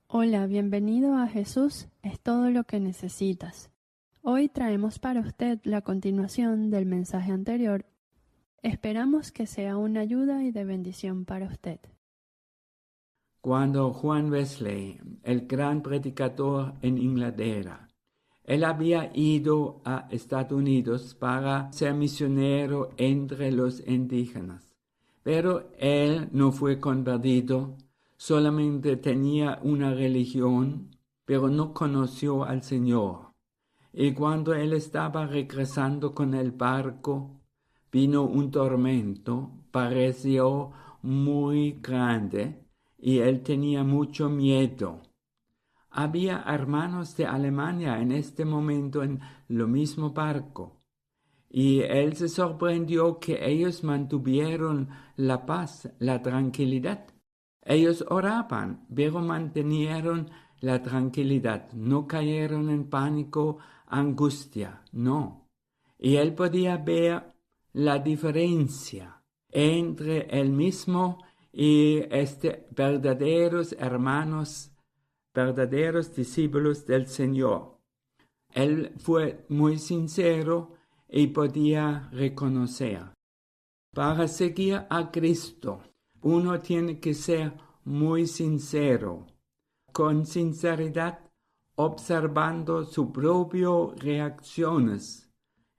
Hola, bienvenido a Jesús es todo lo que necesitas. Hoy traemos para usted la continuación del mensaje anterior. Esperamos que sea una ayuda y de bendición para usted. Cuando Juan Wesley, el gran predicador en Inglaterra, él había ido a Estados Unidos para ser misionero entre los indígenas, pero él no fue convertido, solamente tenía una religión, pero no conoció al Señor. Y cuando él estaba regresando con el barco, vino un tormento, pareció muy grande, y él tenía mucho miedo. Había hermanos de Alemania en este momento en lo mismo barco, y él se sorprendió que ellos mantuvieron la paz, la tranquilidad. Ellos oraban, pero mantenieron la tranquilidad, no cayeron en pánico, angustia, no. Y él podía ver la diferencia entre él mismo y verdaderos hermanos, verdaderos discípulos del Señor. Él fue muy sincero y podía reconocer. Para seguir a Cristo, uno tiene que ser muy sincero, con sinceridad, observando sus propias reacciones,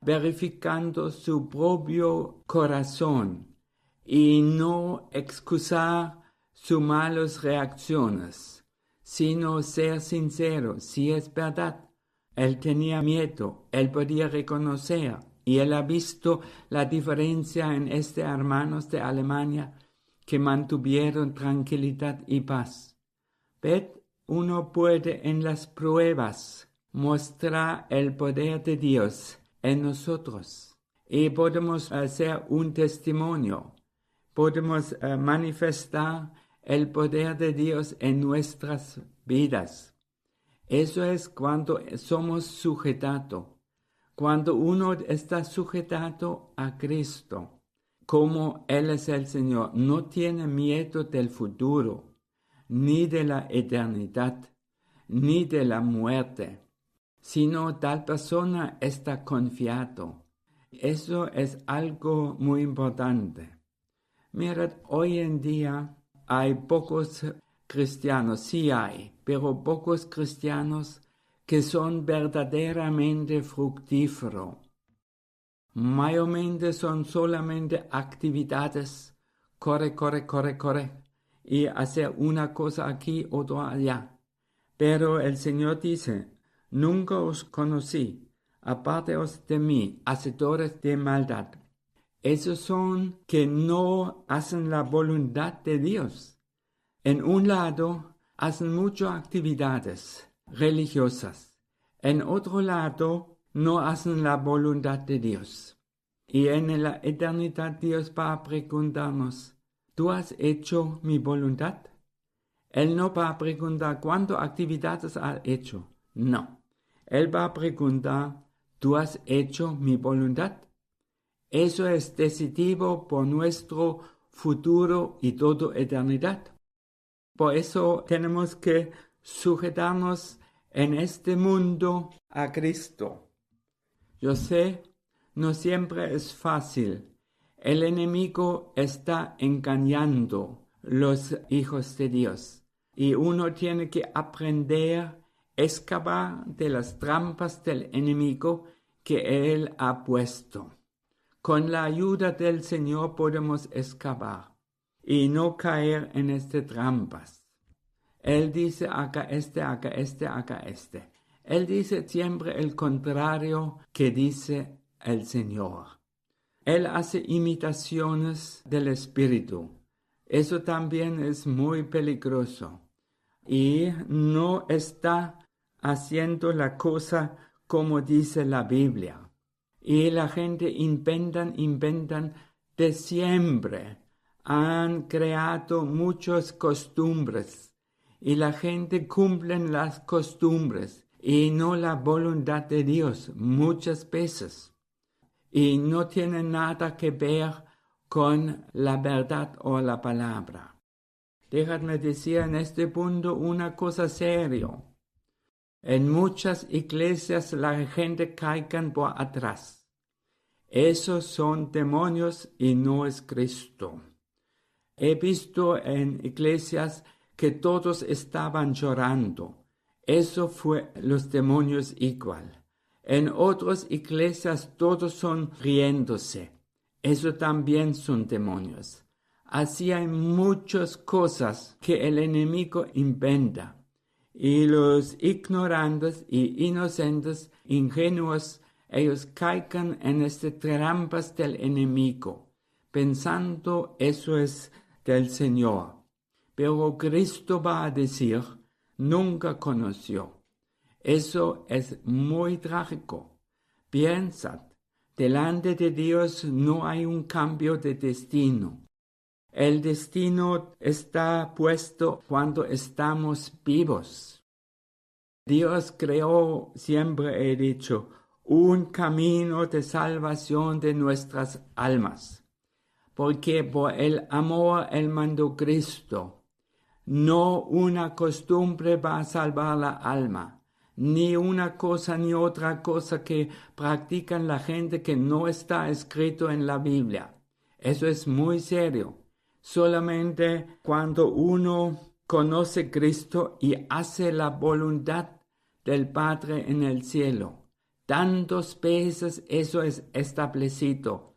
verificando su propio corazón y no excusar sus malas reacciones, sino ser sincero. Si es verdad, él tenía miedo, él podía reconocer, y él ha visto la diferencia en hermanos de Alemania que mantuvieron tranquilidad y paz. Ved, uno puede en las pruebas mostrar el poder de Dios en nosotros y podemos hacer un testimonio, podemos manifestar el poder de Dios en nuestras vidas. Eso es cuando somos sujetados, cuando uno está sujetado a Cristo, como Él es el Señor, no tiene miedo del futuro, ni de la eternidad, ni de la muerte, sino tal persona está confiado. Eso es algo muy importante. Mirad, hoy en día hay pocos cristianos, sí hay, pero pocos cristianos que son verdaderamente fructíferos. Mayormente son solamente actividades, corre, y hacer una cosa aquí, otra allá. Pero el Señor dice, nunca os conocí, apárteos de mí, hacedores de maldad. Esos son que no hacen la voluntad de Dios. En un lado, hacen muchas actividades religiosas. En otro lado, no hacen la voluntad de Dios. Y en la eternidad Dios va a preguntarnos, ¿tú has hecho mi voluntad? Él no va a preguntar cuántas actividades has hecho. No. Él va a preguntar, ¿tú has hecho mi voluntad? Eso es decisivo por nuestro futuro y toda eternidad. Por eso tenemos que sujetarnos en este mundo a Cristo. Yo sé, no siempre es fácil. El enemigo está engañando los hijos de Dios. Y uno tiene que aprender a escapar de las trampas del enemigo que él ha puesto. Con la ayuda del Señor podemos escapar y no caer en estas trampas. Él dice haga este. Él dice siempre el contrario que dice el Señor. Él hace imitaciones del Espíritu. Eso también es muy peligroso. Y no está haciendo la cosa como dice la Biblia. Y la gente inventan de siempre. Han creado muchas costumbres. Y la gente cumple las costumbres y no la voluntad de Dios muchas veces. Y no tiene nada que ver con la verdad o la palabra. Déjame decir en este punto una cosa seria. En muchas iglesias la gente caigan por atrás. Esos son demonios y no es Cristo. He visto en iglesias que todos estaban llorando. Eso fue los demonios igual. En otras iglesias todos son riéndose. Eso también son demonios. Así hay muchas cosas que el enemigo inventa. Y los ignorantes y inocentes, ingenuos, ellos caigan en estas trampas del enemigo, pensando eso es del Señor. Pero Cristo va a decir, nunca conoció. Eso es muy trágico. Piensad, delante de Dios no hay un cambio de destino. El destino está puesto cuando estamos vivos. Dios creó, siempre he dicho, un camino de salvación de nuestras almas. Porque por el amor Él mandó Cristo. No una costumbre va a salvar la alma, ni una cosa ni otra cosa que practican la gente que no está escrito en la Biblia. Eso es muy serio. Solamente cuando uno conoce a Cristo y hace la voluntad del Padre en el cielo. Tantas veces eso es establecido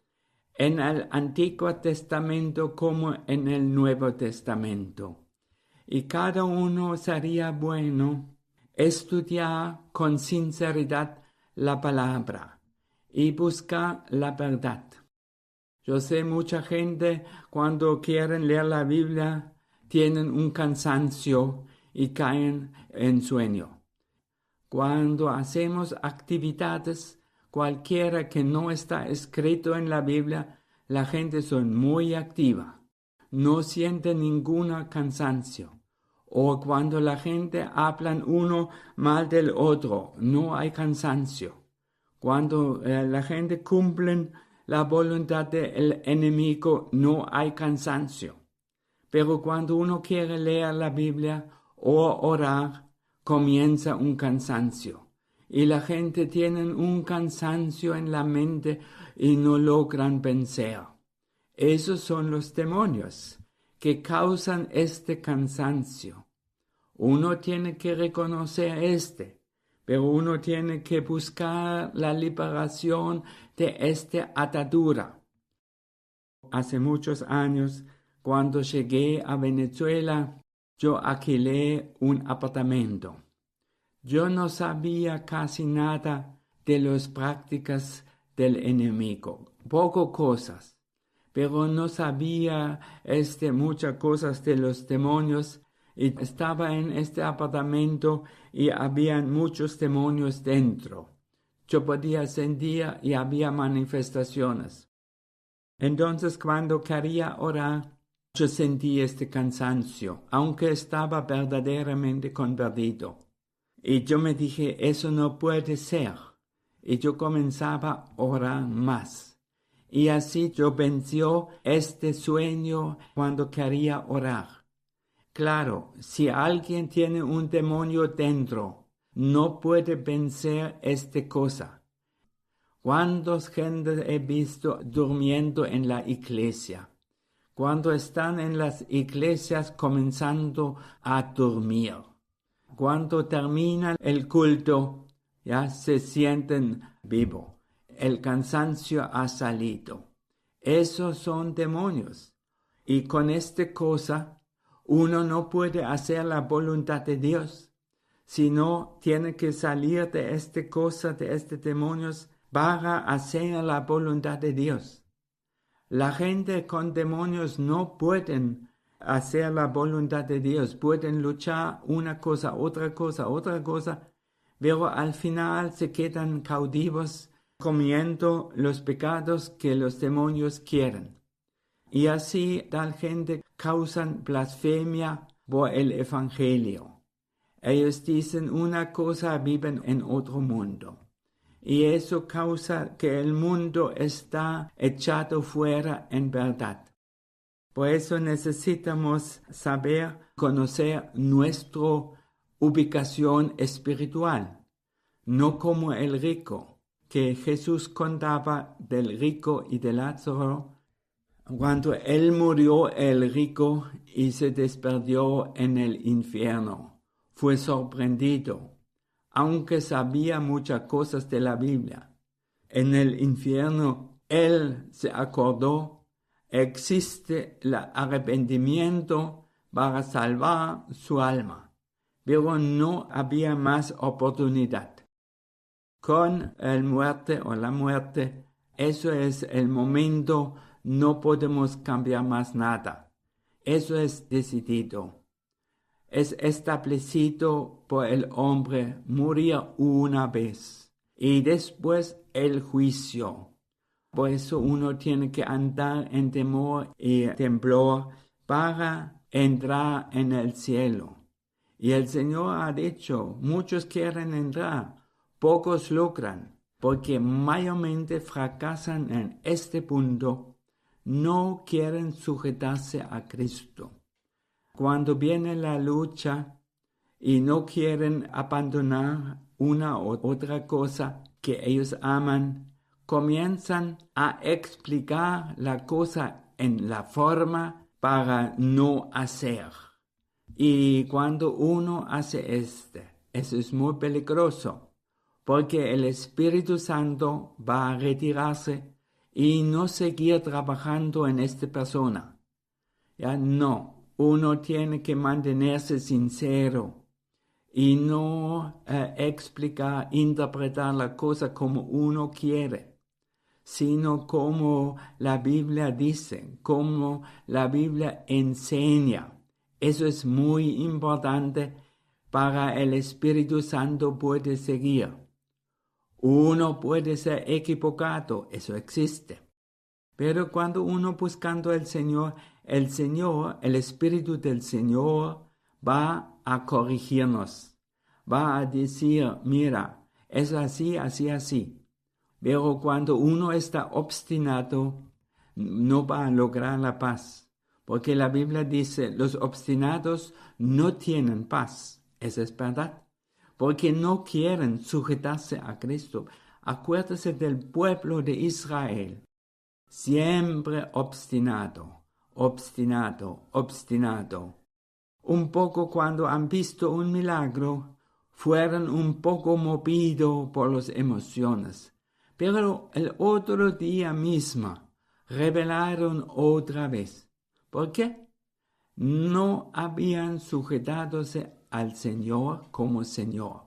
en el Antiguo Testamento como en el Nuevo Testamento. Y cada uno sería bueno estudiar con sinceridad la palabra y buscar la verdad. Yo sé mucha gente cuando quieren leer la Biblia tienen un cansancio y caen en sueño. Cuando hacemos actividades, cualquiera que no está escrito en la Biblia, la gente son muy activa, no siente ningún cansancio. O cuando la gente habla uno mal del otro, no hay cansancio. Cuando la gente cumple la voluntad del enemigo, no hay cansancio. Pero cuando uno quiere leer la Biblia o orar, comienza un cansancio. Y la gente tiene un cansancio en la mente y no logran vencer. Esos son los demonios que causan este cansancio. Uno tiene que reconocer pero uno tiene que buscar la liberación de esta atadura. Hace muchos años, cuando llegué a Venezuela, yo alquilé un apartamento. Yo no sabía casi nada de las prácticas del enemigo, poco cosas, pero no sabía muchas cosas de los demonios. Y estaba en este apartamento y había muchos demonios dentro. Yo podía sentir y había manifestaciones. Entonces cuando quería orar, yo sentí este cansancio, aunque estaba verdaderamente convertido. Y yo me dije, eso no puede ser. Y yo comenzaba a orar más. Y así yo venció este sueño cuando quería orar. Claro, si alguien tiene un demonio dentro, no puede vencer esta cosa. ¿Cuántas gente he visto durmiendo en la iglesia? Cuando están en las iglesias comenzando a dormir. Cuando termina el culto, ya se sienten vivos. El cansancio ha salido. Esos son demonios. Y con esta cosa, uno no puede hacer la voluntad de Dios, sino tiene que salir de esta cosa, de estos demonios, para hacer la voluntad de Dios. La gente con demonios no pueden hacer la voluntad de Dios, pueden luchar una cosa, otra cosa, pero al final se quedan cautivos comiendo los pecados que los demonios quieren. Y así tal gente causan blasfemia por el Evangelio. Ellos dicen una cosa, viven en otro mundo. Y eso causa que el mundo está echado fuera en verdad. Por eso necesitamos saber conocer nuestra ubicación espiritual, no como el rico, que Jesús contaba del rico y de Lázaro. Cuando él murió, el rico, y se desperdió en el infierno, fue sorprendido, aunque sabía muchas cosas de la Biblia. En el infierno, él se acordó, existe el arrepentimiento para salvar su alma, pero no había más oportunidad. Con la muerte, eso es el momento, no podemos cambiar más nada. Eso es decidido. Es establecido por el hombre morir una vez y después el juicio. Por eso uno tiene que andar en temor y temblor para entrar en el cielo. Y el Señor ha dicho, muchos quieren entrar, pocos logran, porque mayormente fracasan en este punto, no quieren sujetarse a Cristo. Cuando viene la lucha y no quieren abandonar una u otra cosa que ellos aman, comienzan a explicar la cosa en la forma para no hacer. Y cuando uno hace eso es muy peligroso, porque el Espíritu Santo va a retirarse y no seguir trabajando en esta persona. Ya no. Uno tiene que mantenerse sincero y no interpretar la cosa como uno quiere, sino como la Biblia dice, como la Biblia enseña. Eso es muy importante para el Espíritu Santo puede seguir. Uno puede ser equivocado, eso existe. Pero cuando uno buscando el Señor, el Espíritu del Señor va a corregirnos. Va a decir, mira, es así, así, así. Pero cuando uno está obstinado, no va a lograr la paz. Porque la Biblia dice, los obstinados no tienen paz. Eso es verdad. Porque no quieren sujetarse a Cristo. Acuérdese del pueblo de Israel. Siempre obstinado, obstinado, obstinado. Un poco cuando han visto un milagro, fueron un poco movidos por las emociones. Pero el otro día mismo, rebelaron otra vez. ¿Por qué? No habían sujetadose al Señor como Señor.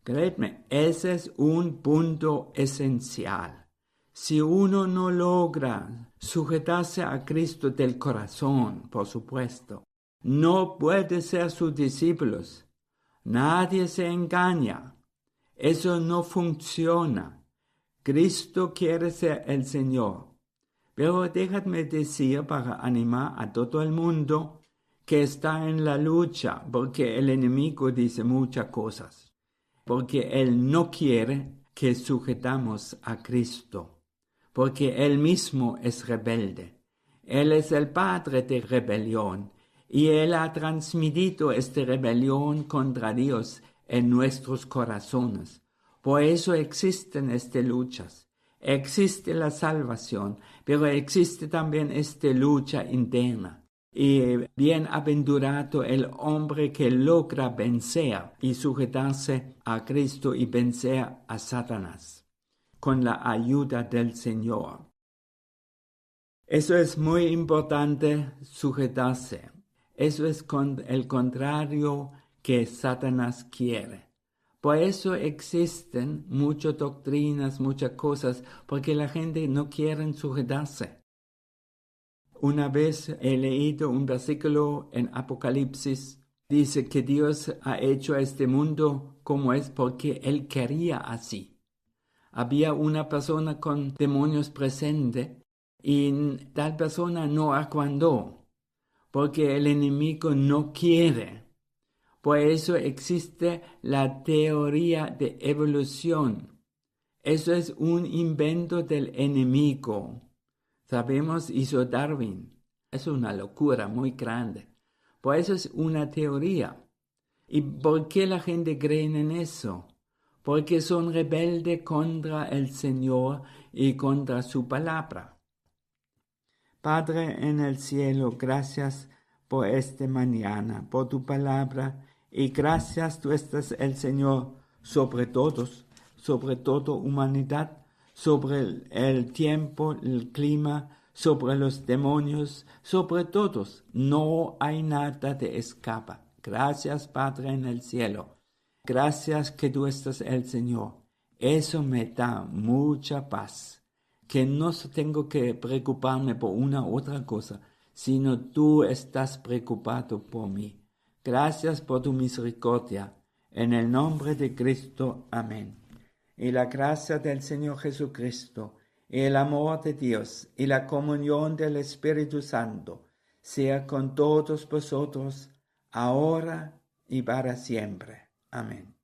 Créeme, ese es un punto esencial. Si uno no logra sujetarse a Cristo del corazón, por supuesto, no puede ser sus discípulos. Nadie se engaña. Eso no funciona. Cristo quiere ser el Señor. Pero déjame decir para animar a todo el mundo que está en la lucha, porque el enemigo dice muchas cosas, porque él no quiere que sujetamos a Cristo. Porque él mismo es rebelde. Él es el padre de rebelión y él ha transmitido esta rebelión contra Dios en nuestros corazones. Por eso existen estas luchas. Existe la salvación, pero existe también esta lucha interna. Y bienaventurado el hombre que logra vencer y sujetarse a Cristo y vencer a Satanás con la ayuda del Señor. Eso es muy importante, sujetarse. Eso es el contrario que Satanás quiere. Por eso existen muchas doctrinas, muchas cosas, porque la gente no quiere sujetarse. Una vez he leído un versículo en Apocalipsis, dice que Dios ha hecho este mundo como es porque Él quería así. Había una persona con demonios presente y tal persona no aguantó, porque el enemigo no quiere. Por eso existe la teoría de evolución. Eso es un invento del enemigo. Sabemos, hizo Darwin. Es una locura muy grande. Por eso es una teoría. ¿Y por qué la gente cree en eso? Porque son rebeldes contra el Señor y contra su palabra. Padre en el cielo, gracias por esta mañana, por tu palabra, y gracias tú estás el Señor sobre todos, sobre toda humanidad, sobre el tiempo, el clima, sobre los demonios, sobre todos. No hay nada de escapa. Gracias, Padre en el cielo. Gracias que tú estás el Señor. Eso me da mucha paz. Que no tengo que preocuparme por una otra cosa, sino tú estás preocupado por mí. Gracias por tu misericordia. En el nombre de Cristo. Amén. Y la gracia del Señor Jesucristo, y el amor de Dios, y la comunión del Espíritu Santo, sea con todos vosotros, ahora y para siempre. Amén.